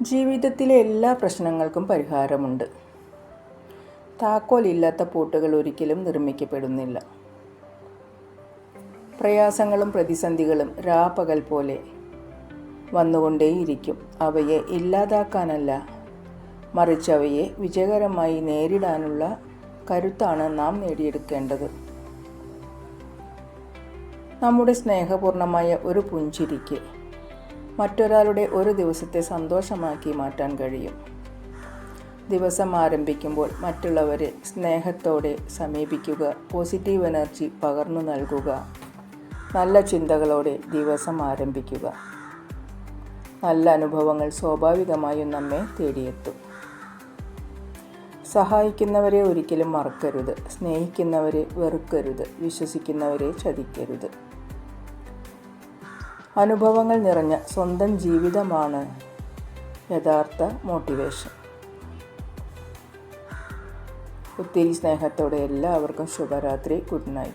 ജീവിതത്തിലെ എല്ലാ പ്രശ്നങ്ങൾക്കും പരിഹാരമുണ്ട്. താക്കോലില്ലാത്ത പൂട്ടുകൾ ഒരിക്കലും നിർമ്മിക്കപ്പെടുന്നില്ല. പ്രയാസങ്ങളും പ്രതിസന്ധികളും രാപ്പകൽ പോലെ വന്നുകൊണ്ടേയിരിക്കും. അവയെ ഇല്ലാതാക്കാനല്ല, മറിച്ച് അവയെ വിജയകരമായി നേരിടാനുള്ള കരുത്താണ് നാം നേടിയെടുക്കേണ്ടത്. നമ്മുടെ സ്നേഹപൂർണമായ ഒരു പുഞ്ചിരിക്ക് മറ്റൊരാളുടെ ഒരു ദിവസത്തെ സന്തോഷമാക്കി മാറ്റാൻ കഴിയും. ദിവസം ആരംഭിക്കുമ്പോൾ മറ്റുള്ളവരെ സ്നേഹത്തോടെ സമീപിക്കുക, പോസിറ്റീവ് എനർജി പകർന്നു നൽകുക, നല്ല ചിന്തകളോടെ ദിവസം ആരംഭിക്കുക. നല്ല അനുഭവങ്ങൾ സ്വാഭാവികമായും നമ്മെ തേടിയെത്തും. സഹായിക്കുന്നവരെ ഒരിക്കലും മറക്കരുത്. സ്നേഹിക്കുന്നവരെ വെറുക്കരുത്. വിശ്വസിക്കുന്നവരെ ചതിക്കരുത്. അനുഭവങ്ങൾ നിറഞ്ഞ സ്വന്തം ജീവിതമാണ് യഥാർത്ഥ മോട്ടിവേഷൻ. ഒത്തിരി സ്നേഹത്തോടെ എല്ലാവർക്കും ശുഭരാത്രി. Good night.